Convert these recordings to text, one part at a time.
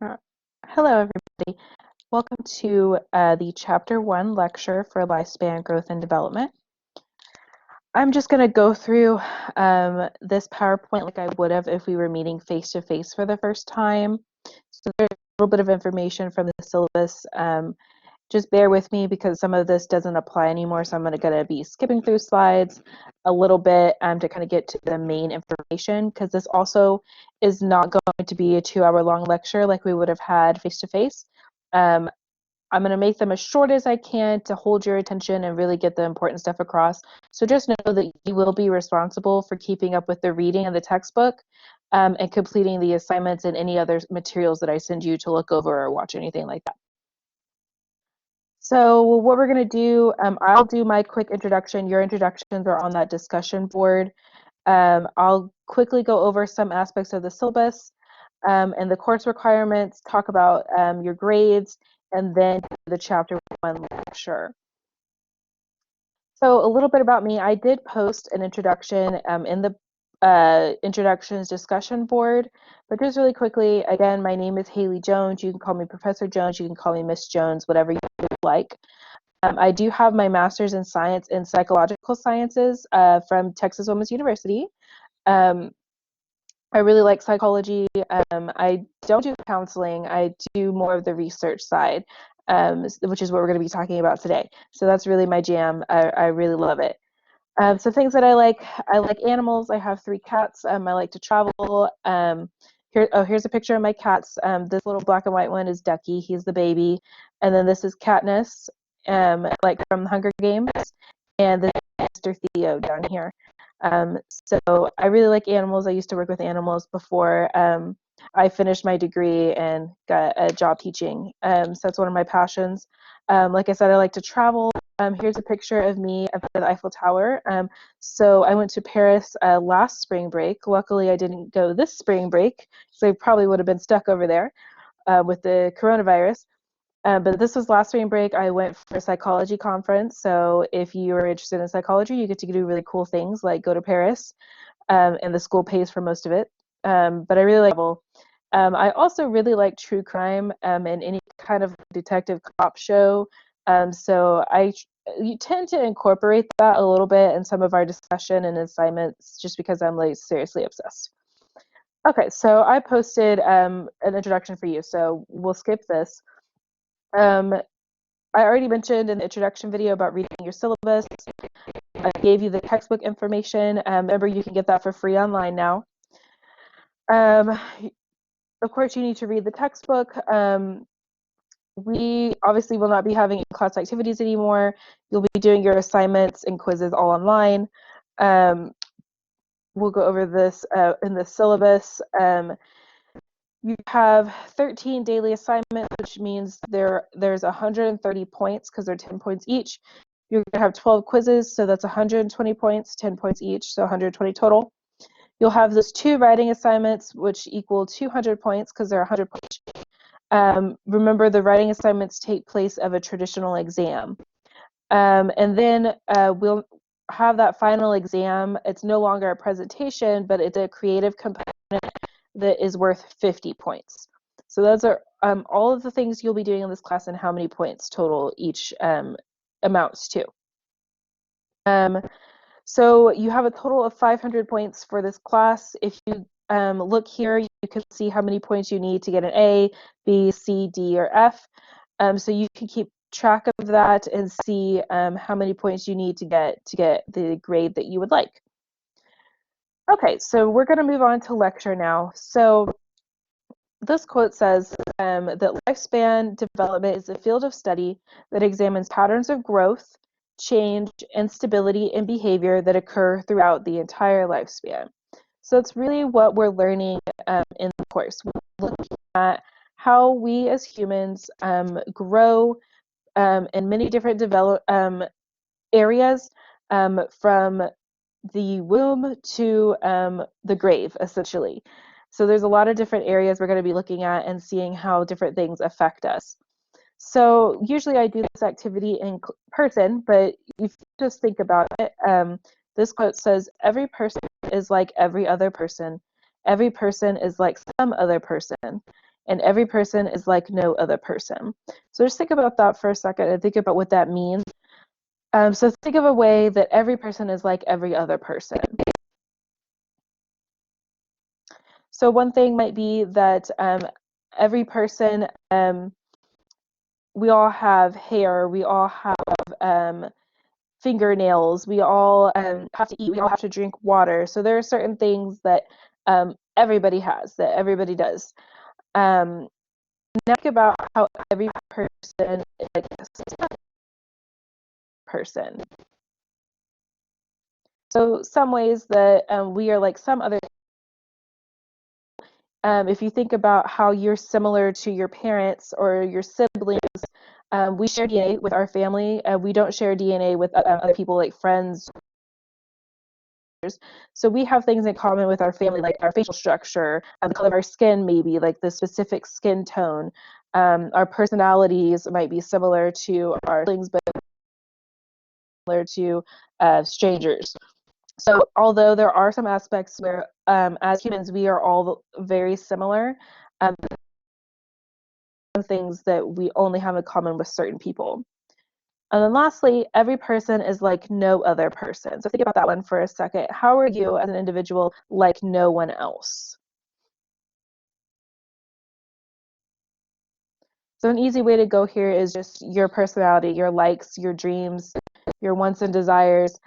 Uh, Hello, everybody. Welcome to the Chapter 1 lecture for Lifespan Growth and Development. I'm just going to go through this PowerPoint like I would have if we were meeting face-to-face for the first time. So there's a little bit of information from the syllabus. Just bear with me because some of this doesn't apply anymore, so I'm going to be skipping through slides a little bit to kind of get to the main information, because this also is not going to be a 2-hour long lecture like we would have had face-to-face. I'm going to make them as short as I can to hold your attention and really get the important stuff across. So just know that you will be responsible for keeping up with the reading of the textbook and completing the assignments and any other materials that I send you to look over or watch, anything like that. So what we're going to do, I'll do my quick introduction. Your introductions are on that discussion board. I'll quickly go over some aspects of the syllabus and the course requirements, talk about your grades, and then the chapter 1 lecture. So a little bit about me. I did post an introduction in the introductions discussion board, but just really quickly, again, my name is Haley Jones. You can call me Professor Jones. You can call me Miss Jones, whatever you like. I do have my master's in science in psychological sciences from Texas Women's University. I really like psychology. I don't do counseling. I do more of the research side, which is what we're going to be talking about today. So that's really my jam. I really love it. So things that I like animals. I have 3 cats. I like to travel. Here's a picture of my cats. This little black and white one is Ducky. He's the baby. And then this is Katniss, like from the Hunger Games. And this is Mr. Theo down here. So I really like animals. I used to work with animals before I finished my degree and got a job teaching. So that's one of my passions. Like I said, I like to travel. Here's a picture of me at the Eiffel Tower. So I went to Paris last spring break. Luckily, I didn't go this spring break, so I probably would have been stuck over there with the coronavirus. But this was last spring break. I went for a psychology conference. So if you are interested in psychology, you get to do really cool things like go to Paris, and the school pays for most of it. But I really like travel. I also really like true crime and any kind of detective cop show. So you tend to incorporate that a little bit in some of our discussion and assignments just because I'm like seriously obsessed. Okay, so I posted an introduction for you, so we'll skip this. Um, I already mentioned in the introduction video about reading your syllabus. I gave you the textbook information. Remember, you can get that for free online now. Um, of course, you need to read the textbook. We obviously will not be having class activities anymore. You'll be doing your assignments and quizzes all online. We'll go over this in the syllabus. You have 13 daily assignments, which means there's 130 points because they're 10 points each. You're going to have 12 quizzes, so that's 120 points, 10 points each, so 120 total. You'll have those 2 writing assignments, which equal 200 points because they're 100 points. Remember, the writing assignments take place of a traditional exam. And then we'll have that final exam. It's no longer a presentation, but it's a creative component that is worth 50 points. So those are all of the things you'll be doing in this class and how many points total each amounts to. So you have a total of 500 points for this class. If you look here, you can see how many points you need to get an A, B, C, D, or F. So you can keep track of that and see how many points you need to get the grade that you would like. Okay, so we're going to move on to lecture now. So this quote says that lifespan development is a field of study that examines patterns of growth, change, and stability in behavior that occur throughout the entire lifespan. So it's really what we're learning in the course. We're looking at how we as humans grow in many different areas from the womb to the grave, essentially. So there's a lot of different areas we're going to be looking at and seeing how different things affect us. So usually I do this activity in person, but if you just think about it, this quote says, every person is like every other person. Every person is like some other person. and every person is like no other person. So just think about that for a second and think about what that means. So think of a way that every person is like every other person. So one thing might be that every person, we all have hair, we all have fingernails, we all have to eat, we all have to drink water. So there are certain things that everybody has, that everybody does. Now think about how every person is like a person. So some ways that we are like some other. If you think about how you're similar to your parents or your siblings, we share DNA with our family. We don't share DNA with other people like friends. So we have things in common with our family, like our facial structure, the color of our skin, maybe like the specific skin tone. Our personalities might be similar to our siblings, but similar to strangers. So although there are some aspects where, as humans, we are all very similar, things that we only have in common with certain people. And then lastly, every person is like no other person. So think about that one for a second. How are you as an individual like no one else? So an easy way to go here is just your personality, your likes, your dreams, your wants and desires.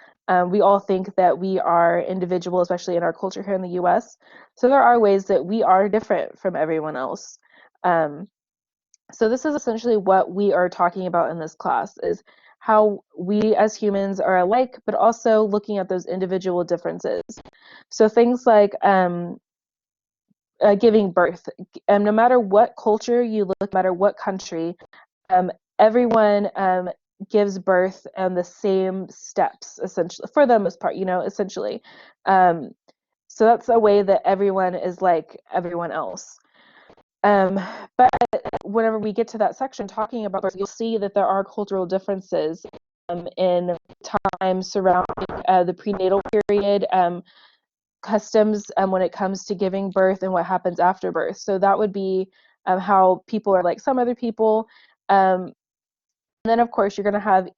We all think that we are individual, especially in our culture here in the US. So there are ways that we are different from everyone else. Um, So this is essentially what we are talking about in this class, is how we as humans are alike, but also looking at those individual differences. So things like giving birth. No matter what culture you look, no matter what country, um, everyone gives birth on the same steps, essentially, for the most part, essentially. Um, so that's a way that everyone is like everyone else. But whenever we get to that section talking about birth, you'll see that there are cultural differences in time surrounding the prenatal period, customs when it comes to giving birth and what happens after birth. So that would be how people are like some other people. And then, of course, you're going to have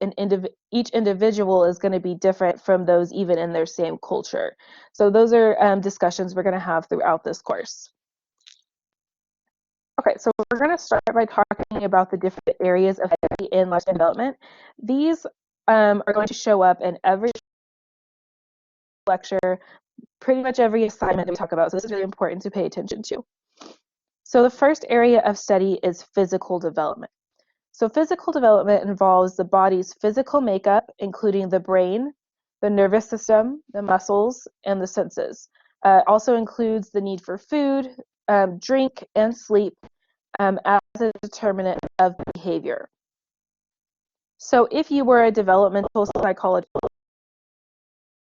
each individual is going to be different from those even in their same culture. So those are discussions we're going to have throughout this course. Okay, so we're going to start by talking about the different areas of study in lifespan development. These are going to show up in every lecture, pretty much every assignment that we talk about. So this is really important to pay attention to. So the first area of study is physical development. So physical development involves the body's physical makeup, including the brain, the nervous system, the muscles, and the senses. Also includes the need for food, drink, and sleep, as a determinant of behavior. So if you were a developmental psychologist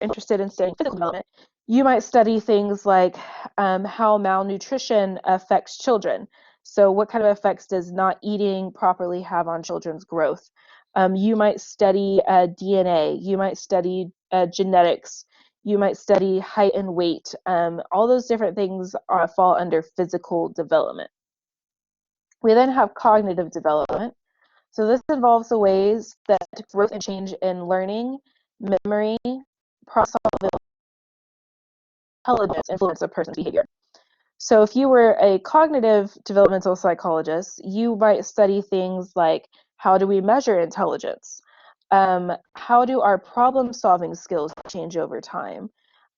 interested in studying physical development, you might study things like how malnutrition affects children. So what kind of effects does not eating properly have on children's growth? You might study DNA, you might study genetics, you might study height and weight. All those different things fall under physical development. We then have cognitive development. So this involves the ways that growth and change in learning, memory, problem-solving, intelligence influence a person's behavior. So if you were a cognitive developmental psychologist, you might study things like how do we measure intelligence? How do our problem-solving skills change over time?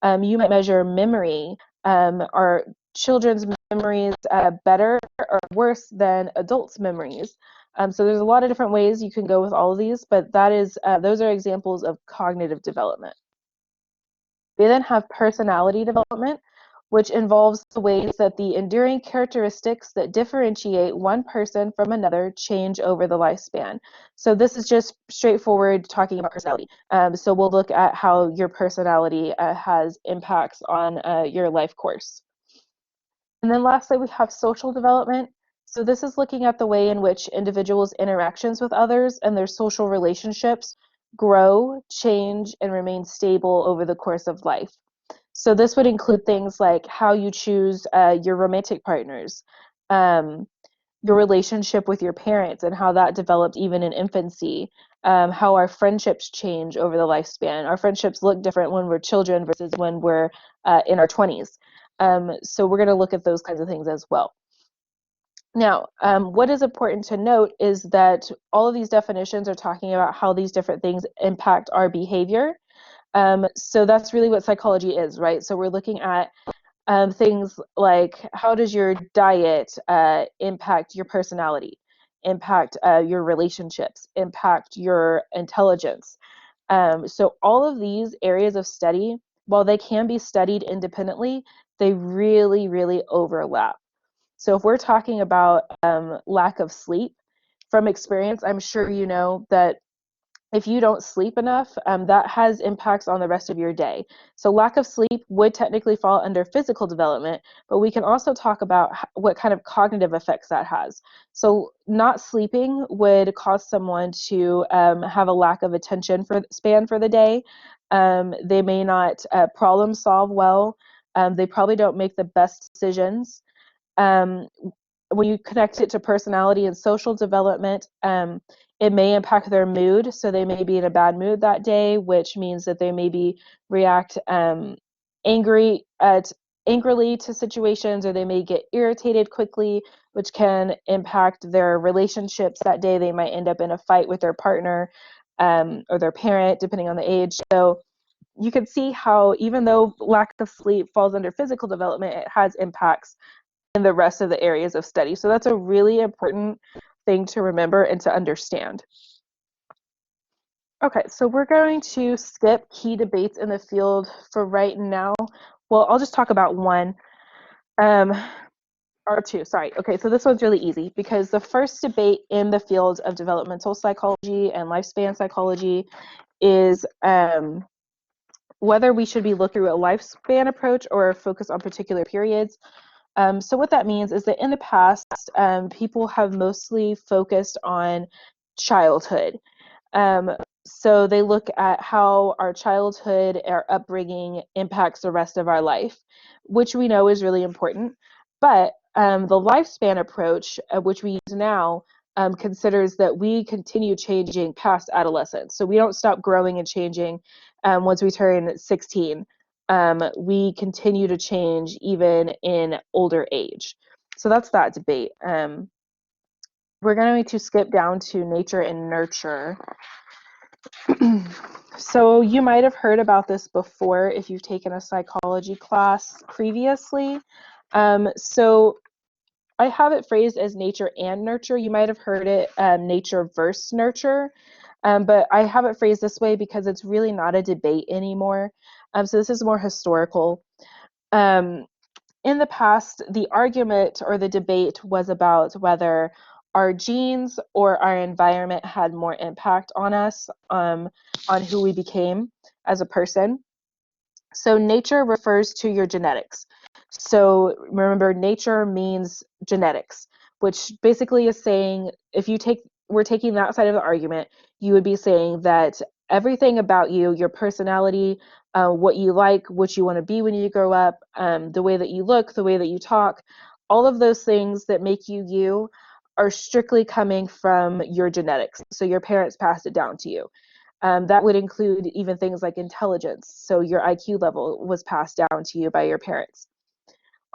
You might measure memory. Are children's memories better or worse than adults' memories? So there's a lot of different ways you can go with all of these, but those are examples of cognitive development. We then have personality development, which involves the ways that the enduring characteristics that differentiate one person from another change over the lifespan. So this is just straightforward talking about personality. So we'll look at how your personality has impacts on your life course. And then lastly, we have social development. So this is looking at the way in which individuals' interactions with others and their social relationships grow, change, and remain stable over the course of life. So this would include things like how you choose your romantic partners, um, your relationship with your parents and how that developed even in infancy, how our friendships change over the lifespan. Our friendships look different when we're children versus when we're in our 20s. So we're going to look at those kinds of things as well. Now, what is important to note is that all of these definitions are talking about how these different things impact our behavior. So that's really what psychology is, right? So we're looking at things like how does your diet impact your personality, impact your relationships, impact your intelligence. So all of these areas of study, while they can be studied independently, they really, really overlap. So if we're talking about lack of sleep, from experience, I'm sure you know that if you don't sleep enough, that has impacts on the rest of your day. So lack of sleep would technically fall under physical development, but we can also talk about what kind of cognitive effects that has. So not sleeping would cause someone to have a lack of attention span for the day. They may not problem solve well. They probably don't make the best decisions. Um, when you connect it to personality and social development, it may impact their mood. So they may be in a bad mood that day, which means that they maybe react angry at angrily to situations, or they may get irritated quickly, which can impact their relationships that day. They might end up in a fight with their partner or their parent, depending on the age. So you can see how even though lack of sleep falls under physical development, it has impacts in the rest of the areas of study. So that's a really important thing to remember and to understand. Okay, so we're going to skip key debates in the field for right now. Well, I'll just talk about one or two, sorry. Okay, so this one's really easy because the first debate in the field of developmental psychology and lifespan psychology is whether we should be looking at a lifespan approach or focus on particular periods. So what that means is that in the past, people have mostly focused on childhood. Um, so they look at how our childhood, our upbringing impacts the rest of our life, which we know is really important. But the lifespan approach, which we use now, considers that we continue changing past adolescence. So we don't stop growing and changing once we turn 16. We continue to change even in older age. So that's that debate. We're going to skip down to nature and nurture. So you might have heard about this before if you've taken a psychology class previously. So I have it phrased as nature and nurture. You might have heard it nature versus nurture, but I have it phrased this way because it's really not a debate anymore. So this is more historical. In the past, the argument or the debate was about whether our genes or our environment had more impact on us, on who we became as a person. So nature refers to your genetics. So remember, nature means genetics, which basically is saying if we're taking that side of the argument, you would be saying that everything about you, your personality, what you like, what you want to be when you grow up, the way that you look, the way that you talk, all of those things that make you you are strictly coming from your genetics. So your parents passed it down to you. That would include even things like intelligence. So your IQ level was passed down to you by your parents.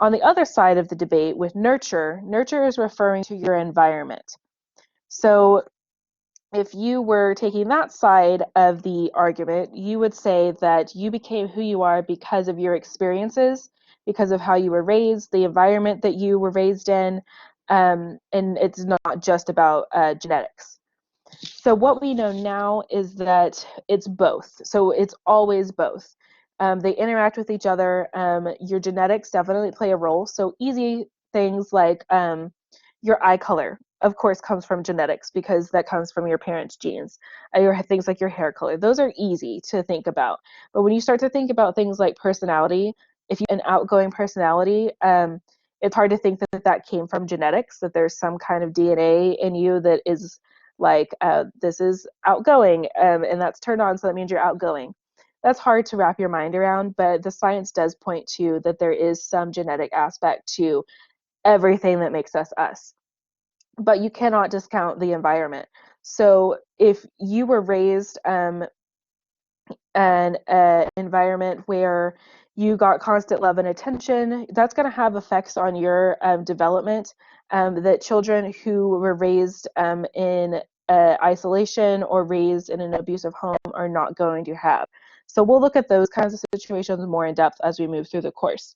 On the other side of the debate with nurture, nurture is referring to your environment. So if you were taking that side of the argument, you would say that you became who you are because of your experiences, because of how you were raised, the environment that you were raised in, and it's not just about genetics. So what we know now is that it's both. So it's always both. They interact with each other. Your genetics definitely play a role. So easy things like your eye color, of course, comes from genetics because that comes from your parents' genes. Your things like your hair color, those are easy to think about. But when you start to think about things like personality, if you have an outgoing personality, it's hard to think that that came from genetics, that there's some kind of DNA in you that is like this is outgoing and that's turned on, so that means you're outgoing. That's hard to wrap your mind around, but the science does point to that there is some genetic aspect to everything that makes us us. But you cannot discount the environment. So if you were raised an environment where you got constant love and attention, that's going to have effects on your development that children who were raised in isolation or raised in an abusive home are not going to have. So we'll look at those kinds of situations more in depth as we move through the course.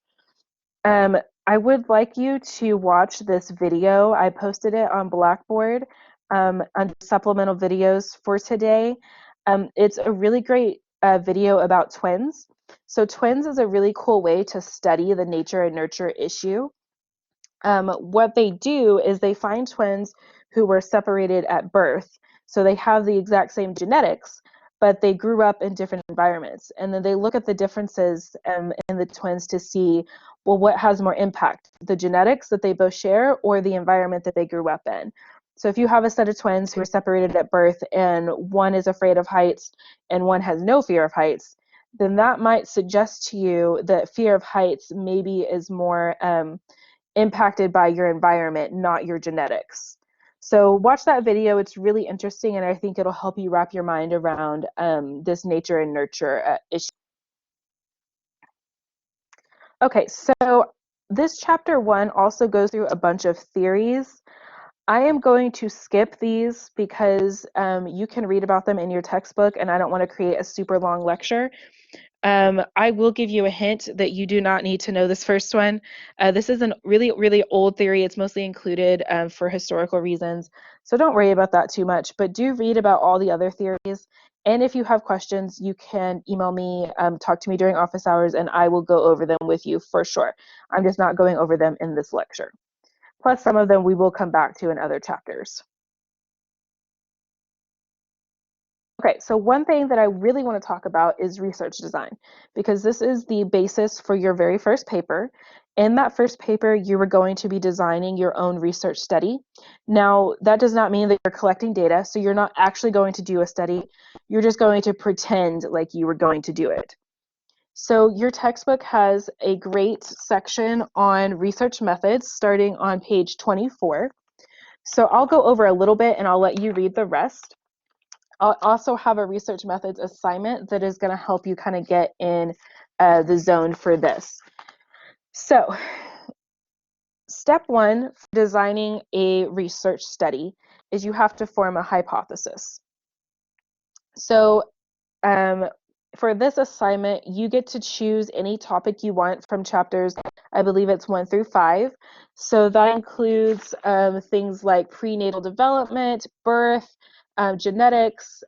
I would like you to watch this video. I posted it on Blackboard under supplemental videos for today. It's a really great video about twins. So twins is a really cool way to study the nature and nurture issue. What they do is they find twins who were separated at birth. So they have the exact same genetics, but they grew up in different environments. And then they look at the differences in the twins to see, well, what has more impact, the genetics that they both share or the environment that they grew up in. So if you have a set of twins who are separated at birth and one is afraid of heights and one has no fear of heights, then that might suggest to you that fear of heights maybe is more impacted by your environment, not your genetics. So watch that video. It's really interesting, and I think it'll help you wrap your mind around this nature and nurture issue. Okay, so this chapter 1 also goes through a bunch of theories. I am going to skip these because you can read about them in your textbook, and I don't want to create a super long lecture. I will give you a hint that you do not need to know this first one. This is a really, really old theory. It's mostly included for historical reasons. So don't worry about that too much, but do read about all the other theories. And if you have questions, you can email me, talk to me during office hours, and I will go over them with you for sure. I'm just not going over them in this lecture. Plus, some of them we will come back to in other chapters. Okay, so one thing that I really want to talk about is research design, because this is the basis for your very first paper. In that first paper, you were going to be designing your own research study. Now, that does not mean that you're collecting data, so you're not actually going to do a study. You're just going to pretend like you were going to do it. So your textbook has a great section on research methods starting on page 24. So I'll go over a little bit and I'll let you read the rest. I'll also have a research methods assignment that is going to help you kind of get in the zone for this. So step 1 for designing a research study is you have to form a hypothesis. So for this assignment, you get to choose any topic you want from chapters, I believe it's 1 through 5. So that includes things like prenatal development, birth, genetics,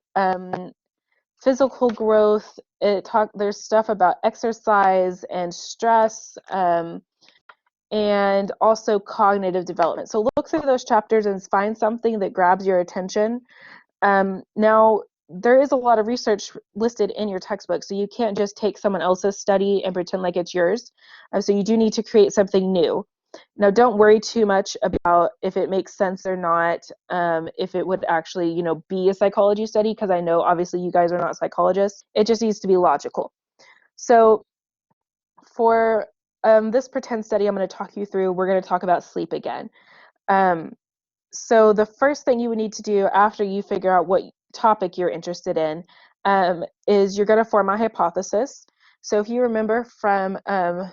physical growth. There's stuff about exercise and stress, and also cognitive development. So look through those chapters and find something that grabs your attention. Now, there is a lot of research listed in your textbook, so you can't just take someone else's study and pretend like it's yours. So you do need to create something new. Now, don't worry too much about if it makes sense or not, if it would actually, be a psychology study, because I know obviously you guys are not psychologists. It just needs to be logical. So for this pretend study I'm going to talk you through, we're going to talk about sleep again. So the first thing you would need to do after you figure out what topic you're interested in is you're going to form a hypothesis. So if you remember from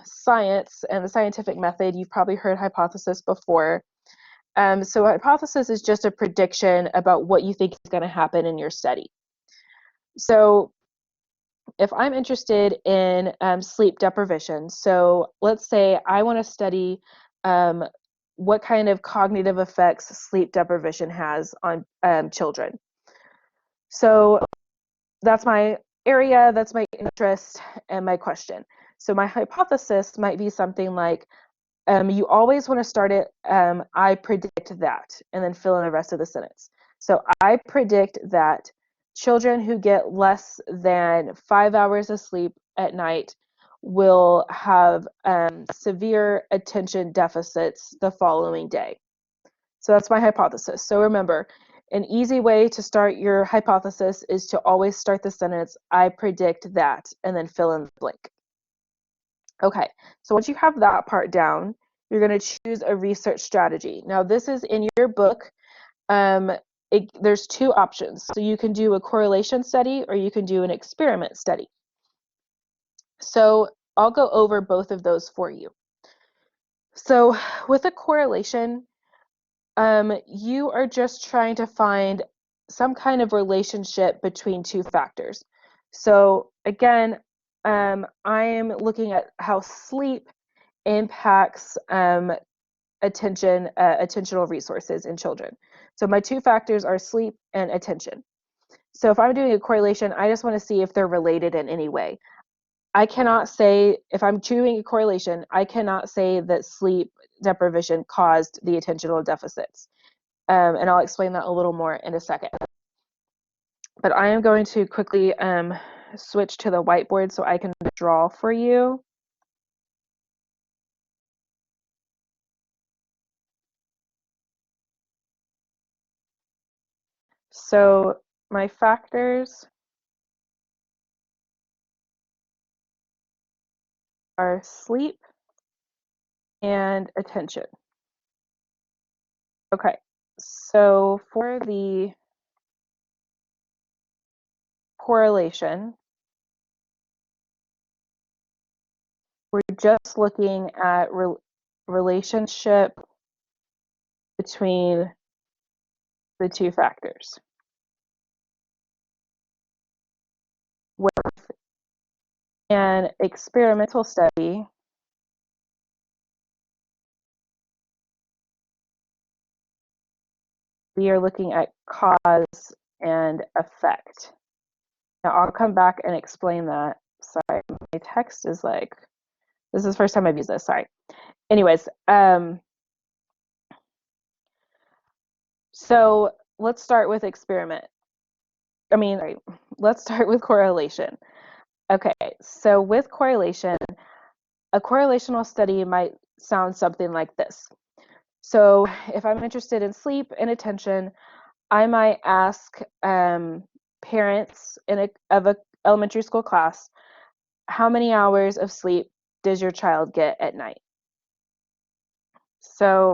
science and the scientific method, you've probably heard hypothesis before. So a hypothesis is just a prediction about what you think is going to happen in your study. So if I'm interested in sleep deprivation, so let's say I want to study what kind of cognitive effects sleep deprivation has on children. So that's my area, that's my interest, and my question. So my hypothesis might be something like, you always want to start it, I predict that, and then fill in the rest of the sentence. So I predict that children who get less than 5 hours of sleep at night will have severe attention deficits the following day. So that's my hypothesis. So remember, an easy way to start your hypothesis is to always start the sentence, I predict that, and then fill in the blank. Okay, so once you have that part down, you're going to choose a research strategy. Now, this is in your book. There's two options. So you can do a correlation study or you can do an experiment study. So I'll go over both of those for you. So with a correlation, you are just trying to find some kind of relationship between two factors. So again, I am looking at how sleep impacts attentional resources in children. So my two factors are sleep and attention. So if I'm doing a correlation, I just want to see if they're related in any way. I cannot say, if I'm doing a correlation, I cannot say that sleep deprivation caused the attentional deficits. And I'll explain that a little more in a second. But I am going to quickly switch to the whiteboard so I can draw for you. So my factors are sleep and attention. Okay, so for the correlation, we're just looking at relationship between the two factors. With an experimental study, we are looking at cause and effect. Now I'll come back and explain that. Sorry, my text is like, this is the first time I've used this, sorry. Anyways, so let's start with let's start with correlation. Okay, so with correlation, a correlational study might sound something like this. So if I'm interested in sleep and attention, I might ask parents of an elementary school class, how many hours of sleep does your child get at night? So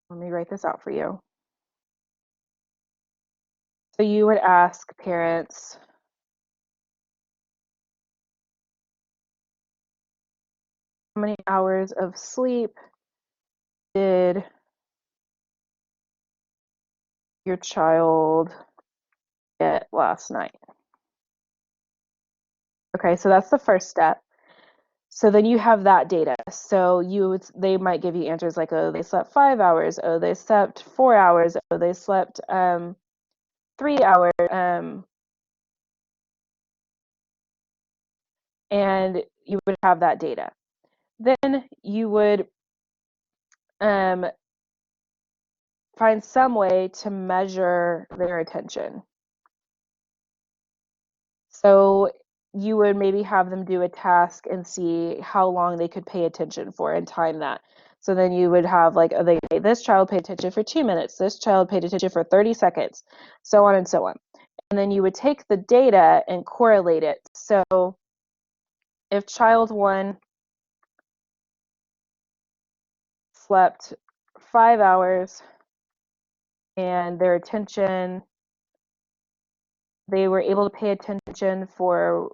let me write this out for you. So you would ask parents, how many hours of sleep did your child get last night? Okay, so that's the first step. So then you have that data. So they might give you answers like, oh, they slept 5 hours. Oh, they slept 4 hours. Oh, they slept 3 hours. And you would have that data. Then you would find some way to measure their attention. So you would maybe have them do a task and see how long they could pay attention for and time that. So then you would have like, oh, this child paid attention for 2 minutes, this child paid attention for 30 seconds, so on and so on. And then you would take the data and correlate it. So if child 1 slept 5 hours and their attention, they were able to pay attention for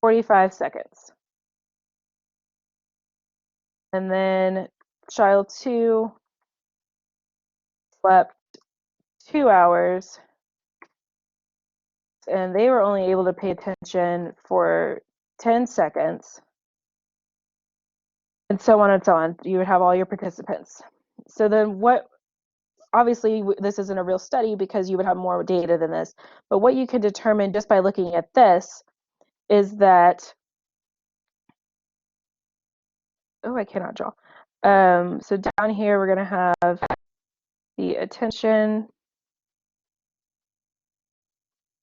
45 seconds. And then child 2 slept 2 hours and they were only able to pay attention for 10 seconds, and so on and so on. You would have all your participants. So then obviously this isn't a real study because you would have more data than this, but what you can determine just by looking at this is that, oh, I cannot draw. So down here we're going to have the attention,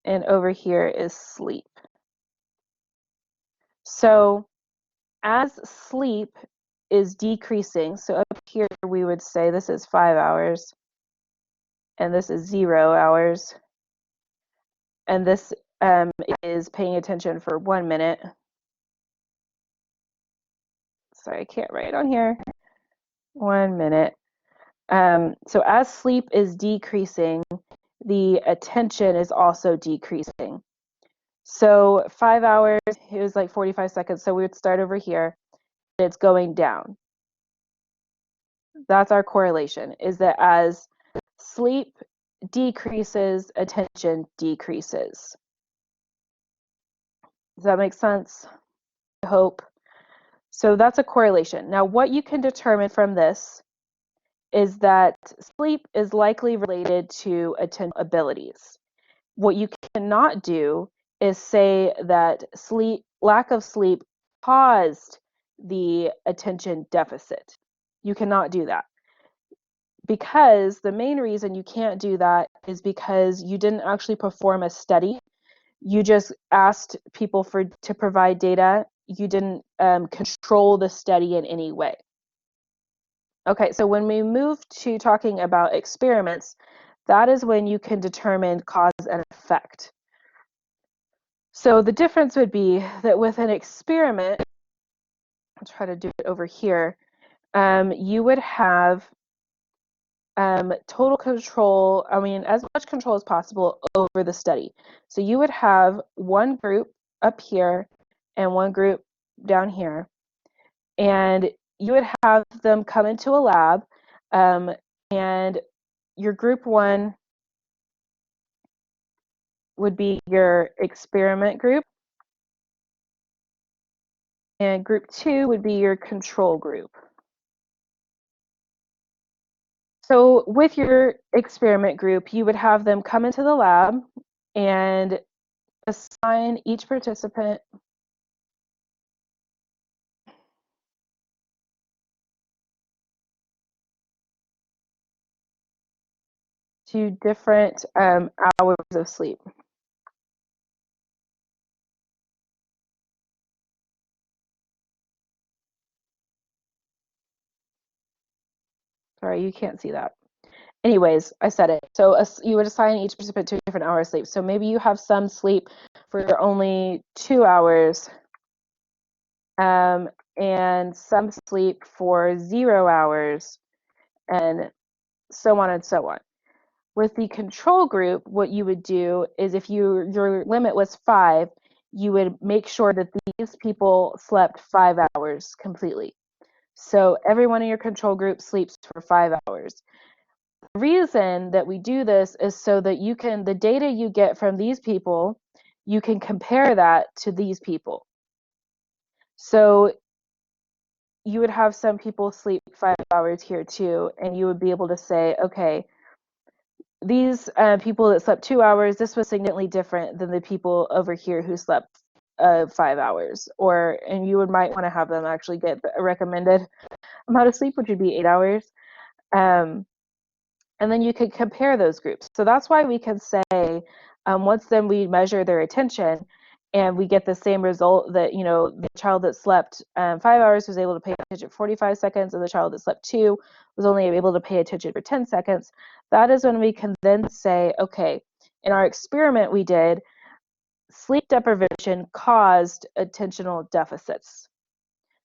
and over here is sleep. So as sleep is decreasing, so up here we would say this is 5 hours, and this is 0 hours, and this is paying attention for 1 minute. sorry, I can't write on here. 1 minute. So as sleep is decreasing, the attention is also decreasing. So 5 hours, it was like 45 seconds. So we would start over here. It's going down. That's our correlation, is that as sleep decreases, attention decreases. Does that make sense? I hope. So that's a correlation. Now, what you can determine from this is that sleep is likely related to attention abilities. What you cannot do is say that lack of sleep caused the attention deficit. You cannot do that. Because the main reason you can't do that is because you didn't actually perform a study. You just asked people to provide data. You didn't control the study in any way. Okay, so when we move to talking about experiments, that is when you can determine cause and effect. So the difference would be that with an experiment, I'll try to do it over here, you would have total control, as much control as possible over the study. So you would have one group up here and one group down here, and you would have them come into a lab, and your group one would be your experiment group, and group two would be your control group. So with your experiment group, you would have them come into the lab and assign each participant to different hours of sleep. Sorry, you can't see that. Anyways, I said it. So you would assign each participant to a different hour of sleep. So maybe you have some sleep for only 2 hours, and some sleep for 0 hours, and so on and so on. With the control group, what you would do is if your limit was 5, you would make sure that these people slept 5 hours completely. So everyone in your control group sleeps for 5 hours. The reason that we do this is so that the data you get from these people, you can compare that to these people. So you would have some people sleep 5 hours here too, and you would be able to say, okay, these people that slept 2 hours, this was significantly different than the people over here who slept 5 hours. And you might want to have them actually get a recommended amount of sleep, which would be 8 hours. And then you could compare those groups. So that's why we can say, once then we measure their attention and we get the same result that, the child that slept 5 hours was able to pay attention for 45 seconds and the child that slept 2 was only able to pay attention for 10 seconds. That is when we can then say, okay, in our experiment we did, sleep deprivation caused attentional deficits.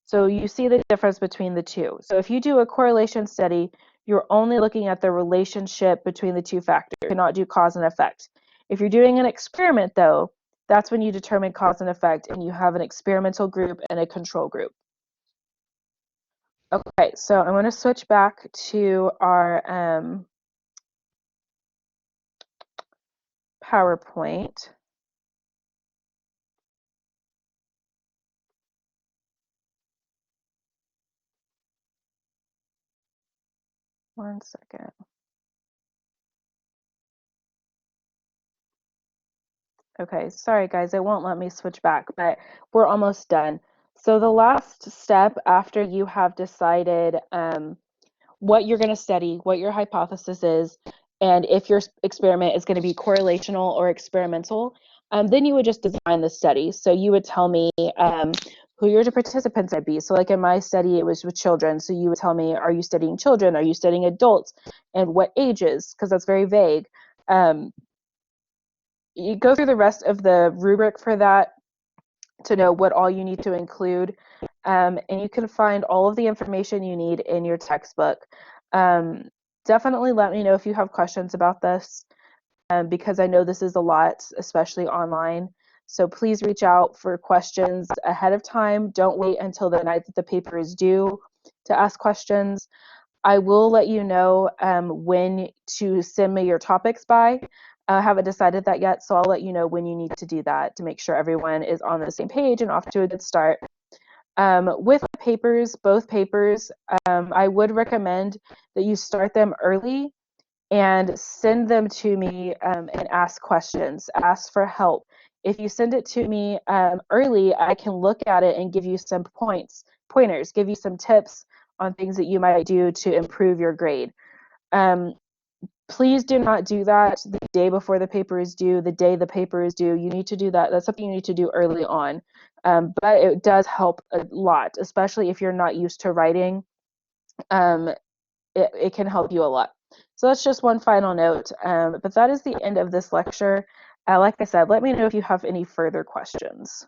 So you see the difference between the two. So if you do a correlation study, you're only looking at the relationship between the two factors. You cannot do cause and effect. If you're doing an experiment, though, that's when you determine cause and effect, and you have an experimental group and a control group. Okay, so I'm going to switch back to our PowerPoint. One second. Okay, sorry guys, it won't let me switch back, but we're almost done. So the last step after you have decided what you're going to study, what your hypothesis is, and if your experiment is going to be correlational or experimental, then you would just design the study. So you would tell me who your participants would be. So like in my study, it was with children. So you would tell me, are you studying children? Are you studying adults? And what ages? Because that's very vague. You go through the rest of the rubric for that to know what all you need to include. and you can find all of the information you need in your textbook. Um, Definitely let me know if you have questions about this, because I know this is a lot, especially online. So please reach out for questions ahead of time. Don't wait until the night that the paper is due to ask questions. I will let you know when to send me your topics by. I haven't decided that yet, so I'll let you know when you need to do that to make sure everyone is on the same page and off to a good start. With papers, both papers, I would recommend that you start them early and send them to me, and ask questions, ask for help. If you send it to me early, I can look at it and give you some pointers, give you some tips on things that you might do to improve your grade. Um, Please do not do that the day before the paper is due, the day the paper is due. You need to do that. That's something you need to do early on. But it does help a lot, especially if you're not used to writing. Um, it can help you a lot. So that's just one final note. But that is the end of this lecture. Like I said, let me know if you have any further questions.